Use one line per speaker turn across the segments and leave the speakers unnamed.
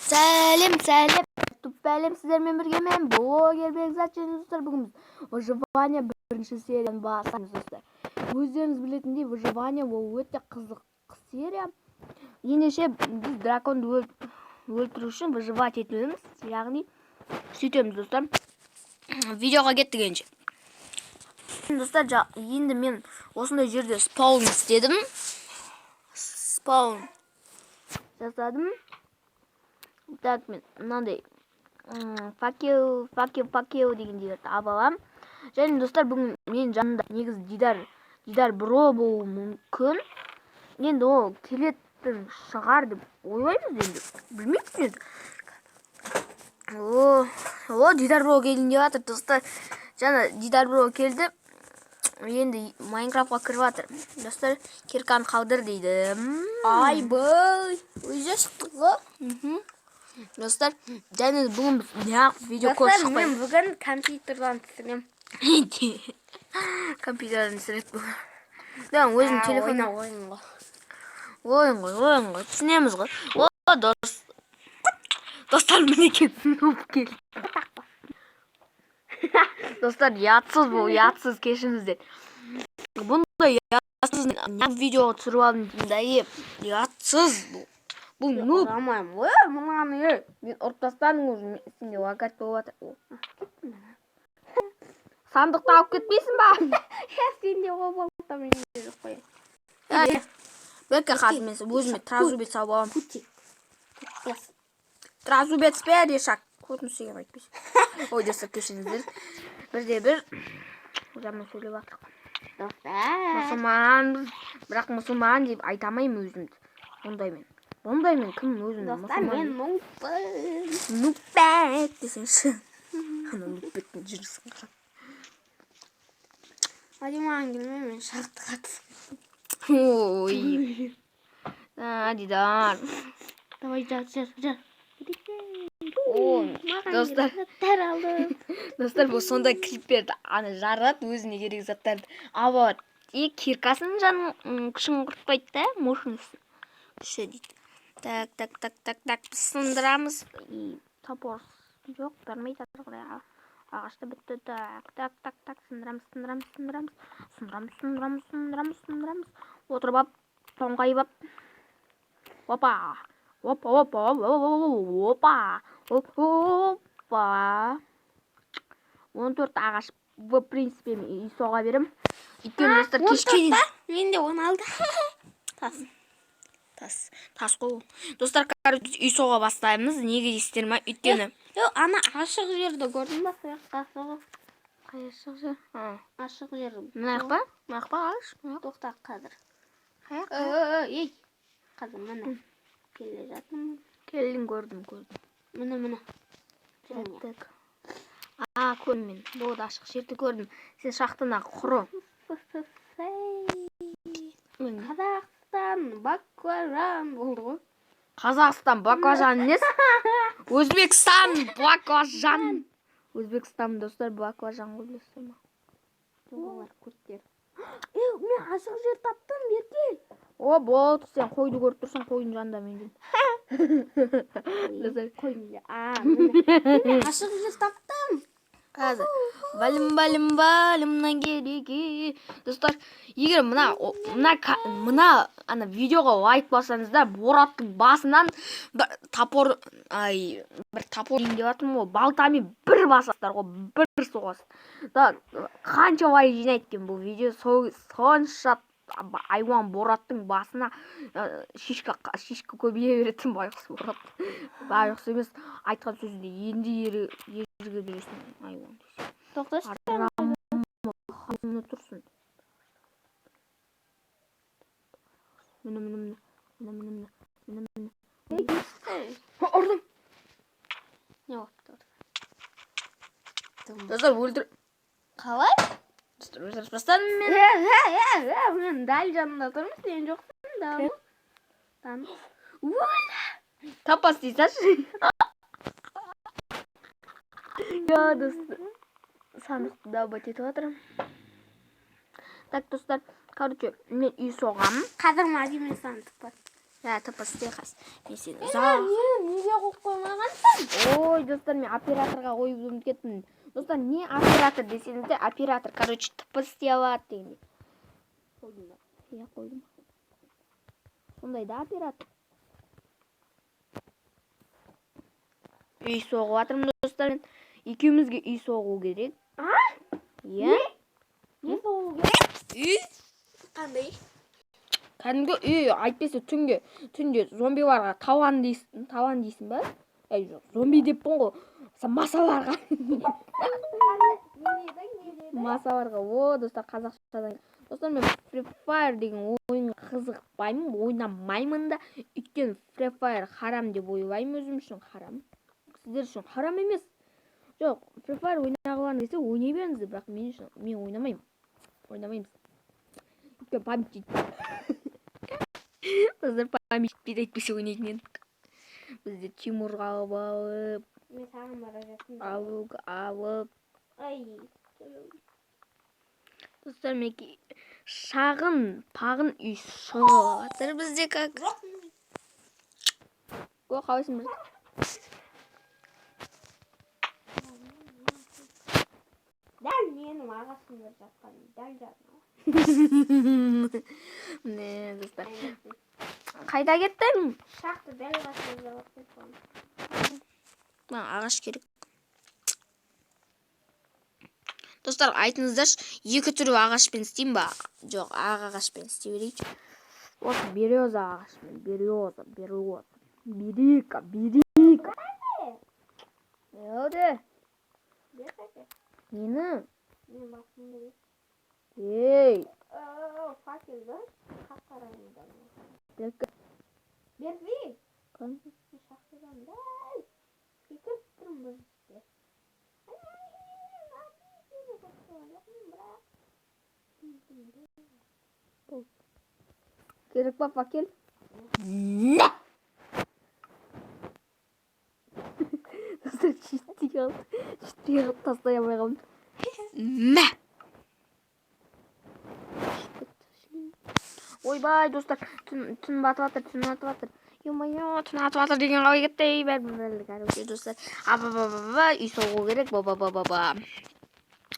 Сәлем. Бәлем сіздермен біргемен блогер Бекзат және достар, бүгін біз выживание бірінші серияны бастаймыз достар. Өздеріңіз білетіндей, выживание ол өте қызық серия. Ендеше біз драконды өлтіру үшін выживать етеміз, яғни сөйтеміз достар. Видеоға кеттік енше. Достар, енді мен осындай жерде спаун істедім. Спаун жасадым. Так, мен мынандай факел деген жерді абалам. Және достар, бүгін мен жанымда негізі Дидар бро болуы мүмкін. Енді ол келетін шығар деп ойлаймыз енді. Білмеймін енді. О, Дидар бро келін деп жатыр достар. Жаңа Дидар бро келді. Енді Майнкрафтқа кіріп жатыр. Достар, кирканы қалдыр дейді.
Ай бай, өзі шықтық ғой.
Достар, және бүгін неғып видео көріп шықпайды.
Достар, мен бүгін компьютерден түсірем.
Компьютерден түсіреді бүгін. Да, өзің телефонда ойын ғой, түсінеміз ғой. О, достар, мінекен нұп келді. Достар, ятсыз кешіңіздер. Бұндай ятсыз видео түсіріп алдым деймін, ятсыз бұл нұп.
Орамайым, мұнаны
Мен ұрып тастадың уже, сенде лагать болып жатыр. Сандықты алып кетпейсің ба?
Сенде ол болып та менде жоқ қой.
Бәкке қатып мен өзіме тразубет салып аламын. Тразубет спер ешак. Көтін сүйген айтпейсің. Ой, достар, кешіңіздер. Бірде-бір жаман сөйлеп жатырық. Мұсылманбыз, бірақ мұсылман деп айтамаймын өзімді. Ондай мен кім өзімді
Достар, мен
мұсылман. Нупбек десеңші. Ана нупбектің жүрісін қарап.
Hadi mağan girmeye mi? Şartı katsın.
Ой. Дидар.
Давай жар.
Достар.
Заттар алдым.
Достар, бұл сондай клипперді жарады өзіне керек заттарды. Ава, киркасының жанын күшін құртпайды да, мощності. Күші дейді. Так, біз сындырамыз. Топор жоқ, бермейді ағырға. Ағашты бітті. Так, сындырамыз. Отырып ап, тоңғайып ап. Опа. 14 ағаш, в принципе, үй соға берем. Өйткені достар кешке дейін.
Мен де 10 алды.
Тас қол. Достар, үй соға бастаймыз. Неге дейсіздер ме? Өйткені.
Ана ашық жерді көрдің ба?
Ашық жер?
Ашық жер.
Мынақ па ағаш?
Тоқта қазір.
Ей.
Қазір міне. Келе жатырмын.
Келдің, көрдім.
Міне.
Так. Көрдім мен. Болды, ашық жерді көрдім. Сен шақтына құры.
Қазақстан баклажан болды ғой.
Қазақстан баклажан емес? Өзбекстан баклажан. Өзбекстан достар баклажан ғой, білесіздер ме?
Олар көрттер. Мен ашық жер таптым, беркел.
О, болды, сен қойды көріп тұрсың, қойдың жанында мен
Достар, қойдың. Мен ашық жер таптым.
Қазір балым кереге. Достар, егер мына видеоға лайк бассаңыздар, Бораттың басынан бір тапор дейін деп жатырмын ғой, балтамен бір басасыздар ғой, бір соғасыз. Қанша лайк жинайды екен бұл видео, сонша айуан Бораттың басына шишка көбейе беретін байғұс Борат. Байғұс емес, айтқан сөзінде енді ерге бересің айуан десе.
Тоқташы.
Мына тұрсын. Міне. Ұрдым.
Не болыпты?
Достар, өлтір.
Қалай?
Достар, өлтіріп бастадым мен.
Мен дәл жанында тұрмын, сен жоқсың.
Таппас дейсің. Достар. Сандықты да бәтетіп отырым. Так, достар, короче, мен үй соғамын.
Қазір мәдемен сандық бар.
тпс қас. Мен сені
Неге қойып қоймағансың?
Ой, достар, мен операторға қойып ұмытып. Достар, не оператор десеңіздер, оператор, короче, тпс істей алады дегенде. Қойдым ба? Иә, қойдым. Сондай да оператор. Үй соғып жатырмын, достар. Екеумізге үй соғу керек. Иә?
Не соғу керек?
Үй?
Қандай?
Кәдімгі үй, айтпесе түнде зомбиларға таван дейсің ба? Жоқ, зомби деппін ғой. Масаларға. Масаларға. О, достар, қазақшадан. Достар, мен Free Fire деген ойынға қызықпаймын, ойнамаймын да. Өйткені Free Fire харам деп ойлаймын, өзім үшін харам. Сіздер үшін харам емес. Жоқ, Free Fire ойнағыларың десе ойнай беріңіздер, бірақ мен ойнамаймын. Ойнамаймыз. Өйткені память жетпейді. Достар, память жетпейді, әйтпесе ойнайтын едік. Бізде Тимурға алып,
Мен саған бара жатырмын.
алып.
Ай.
Достар, менке шағын, пағын үй шығып жатыр бізде как. О, қалайсың біз?
Дәл менің ағасымда жатқан, дәл жатқан.
Не, достар. Қайда кеттің?
Шақты дәл қасымда жатқан.
Ағаш керек. Достар, айтыңыздаршы, екі түрі ағашпен істеймін ба? Жоқ, ағашпен істей берейінші. Осы береза ағашпен, береза. Берика. Өде. Нені?
Мен басымды бер.
Ей.
Факел да? Қап-қараңыздан.
Беркі.
Берді.
Көн?
Шақтыдан дәл. Секіріп тұрмын бұл істе.
Керек па факел? Не! Достар, шеттей қалып тастай алмай қалдым. Мә! Ойбай, достар, түн батып жатыр. Ё-моё, түн атып жатыр деген қалай кетті. Бәрі, достар. Үй соғу керек, ба.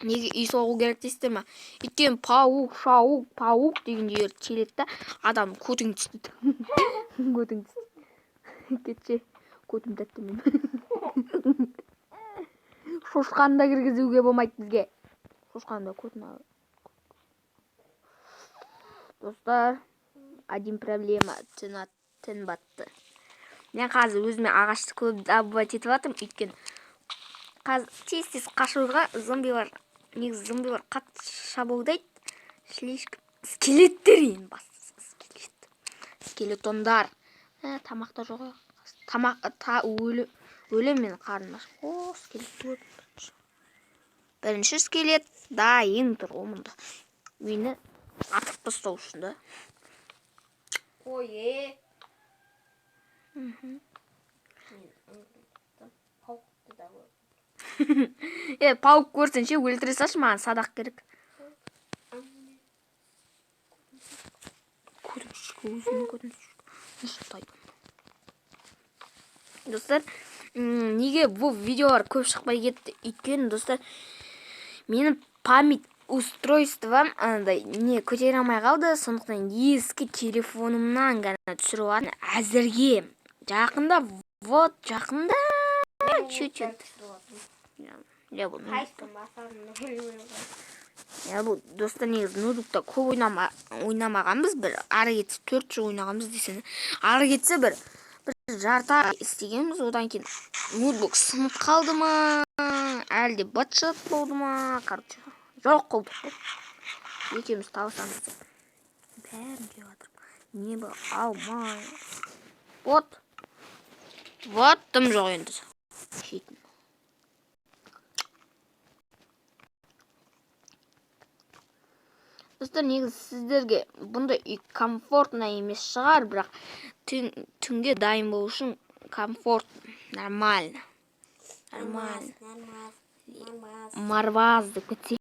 Неге үй соғу керек дейсіздер ма? Өйткені паук деген жер келеді да, адам көтің түсті. Кетші, көтім тәтті мен. Шошқаны да кіргізуге болмайды бізге. Шошқаны да көтін алып. Достар, один проблема, түн батты. Мен қазір өзіме ағашты көп добывать етіп жатырмын, өйткені қазір тез қашуға зомбилар қатты шабуылдайды. Скелеттер ең бастысы. Скелетондар. Тамақта жоқ. Өлем мен қарным аш. О, скелет. Бірінші скелет дайын тұр омында. Мені атып тастау үшін да.
Ой,
паук көрсенше өлтіре салшы, маған садақ керек. Достар, неге бұл видеолар көп шықпай кетті? Өйткені, достар, менің память устройством не көтере алмай қалды, сондықтан ескі телефонымнан ғана түсіріп алатын. Әзірге жақында чуть-чуть. Я бұл достар, негізі ноутбукта көп ойнамағанбыз, бір ары кетсе 4 жыл ойнағанбыз десені. Ары кетсе бір жарта істегенбіз, одан кейін ноутбук сынып қалды ма, әлде батшат болды ма, короче, жоқ қылдық қой. Екеміз табысамыз деп. Бәрін жеп жатырмын. Не бұл алмай. Вот тым жоқ енді. Шетін. Достар, негізі сіздерге бұндай үй комфортно емес шығар, бірақ түнге дайын болу үшін комфорт, нормально. Марваз деп кетсе.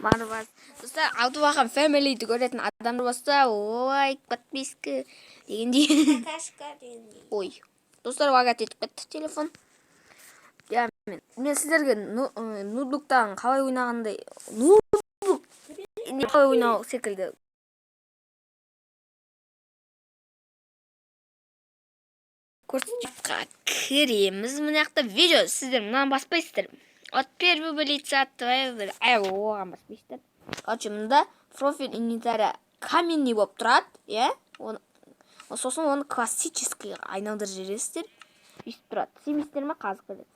Марвас. Достар, Алтыбақан фэмилиді көретін адамдар болса, лайк, подписка дегендей.
Какашка дегендей.
Ой. Достар, уағат етіп кетті телефон. Я, мен сіздерге ноутбуктан қалай ойнағандай, ноутбук қалай ойнау секілді. Көрсетіп кіреміз. Мына жақта видео сіздер мынаны баспайсыздар. От первый лица твоего оған баспайсыздар. Короче, мында профиль инвентаря каменный болып тұрады, е? Сосын оны классический айналдырып жібересіздер. Өйстіп тұрады. Сенбейсіздер ме? Қазір көреді.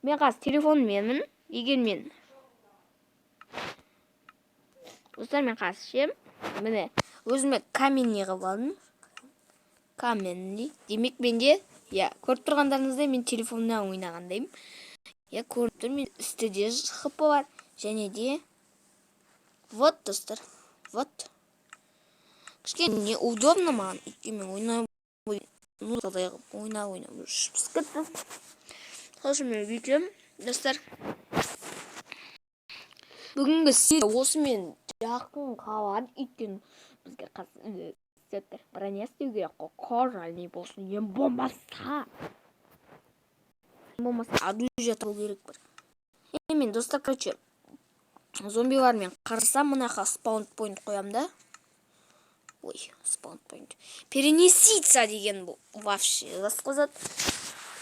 Мен қазір телефонменмін. Егер мен достар, мен қазір ше, міне өзіме каменный қылып алдым. Каменный. Демек менде, я көріп тұрғандарыңыздай мен телефоннан ойнағандаймын. Я көріп тұр, мен үстіде хп бар. Және де вот, достар. Вот. Кішкене удобно маған. Мен ойнап ұшып кетті. Сосын мен бүйтем, достар. Бүгінгі серия осымен жақын қалады. Өйткені бізге қазір броня істеу керек қой. Қоржалный болсын. Ең болмаса оружие табу керек бар. Мен, достар, короче, зомбилармен қарсам, мынақа спаунпойнт қоям да. Ой, спаунпойнт. Перенеситься деген бұл. Вообще, сказать.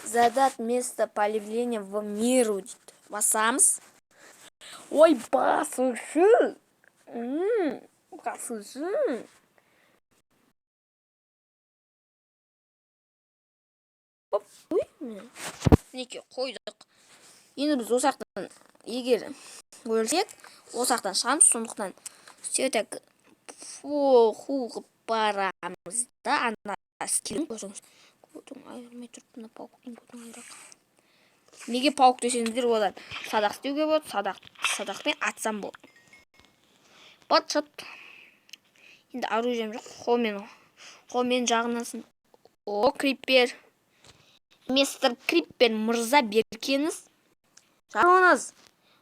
Задать место появления в миру. Басамыз. Ой, басушы. Басушы. Ой, неке қойдық. Енді біз осақтан егер өлсек, осақтан шығамыз, сондықтан сөйтек қуғып барамыз да, ана скилін көрсіңіз. Көтің айырмай тұрып, пауктың көтің айырақ. Неге паук десеңіздер, одан садақ істеуге болады, садақпен атсам болады. Бат-шат. Енді оружием жоқ, қолмен жағынасың. О, криппер. Мистер Криппер мырза беркеңіз. Жарыңыз.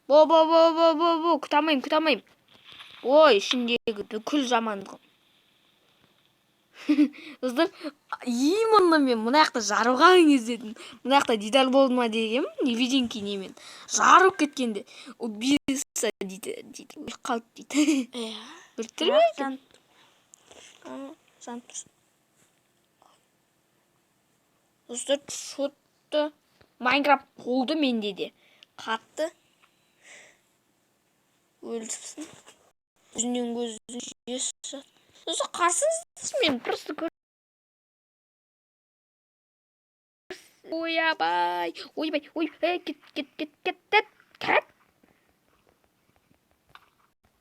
Бо, күтамайым. Ой, ішіндегі бүкіл жамандығым. Достар, именно мен мына жақта жарылған кездедім. Мына жақта дидар болды ма дегем, невиденки немен. Жарып кеткенде, убийца дейді. Қалды дейді. Бірттір ме? Жан тұрсын. Достар, шотты Майнкрафт болды менде де. Қатты. Өлдіпсін. Өзінен көзін жесі. Достар, қарсыңыз мен просто көр. Ойбай, кет.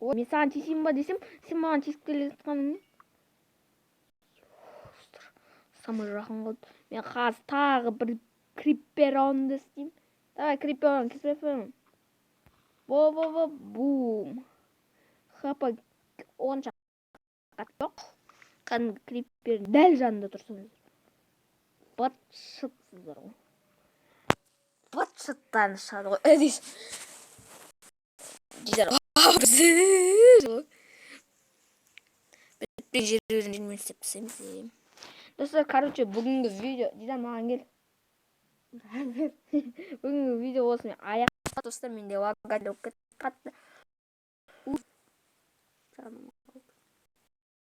Ой, мен саған тесейін ба десем, сен маған тесіп келе жатқаның не? Самый жақын қалды. Мен қазір тағы бір крипперонды істеймін. Давай, крипперон. Бум. Хапа онша жоқ. Кәдімгі криппер дәл жанында тұрсыңыз. Батшытсыздар ғой. Батшыттан шығады ғой. Әдейс. Дидар. Бітпен жермен істеп түсеміз. Достар, короче, бүгінгі видео... Дидар, маған кел. Бүгінгі видео осымен аяққа. Достар, менде лагалып кетті.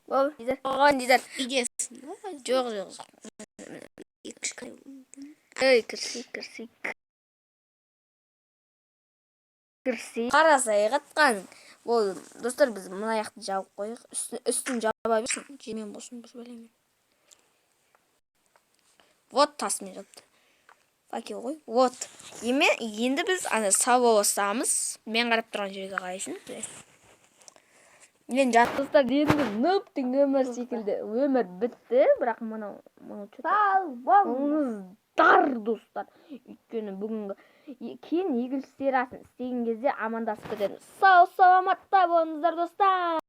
Бол, Дидар. Оған, Дидар.
Идесін.
Жоқ. Ой, кірсей. Қарасай қатқан. Бол, достар, біз мұна яқты жауып қойық. Үстін жаба берсін. Жемен болсын, біз бәлемен. Вот тасымен жапты. Факел ғой. Вот. Енді біз сауа бастамыз. Мен қарап тұрған жерге қарайсын. Мен достар, енді нөптің өмір секілді. Өмір бітті. Бірақ мұны дар, достар. Өйткені бүгінгі кейін егіл істер асын істеген кезде амандасып кетеміз. Сау, саламатта болыңыздар, достар.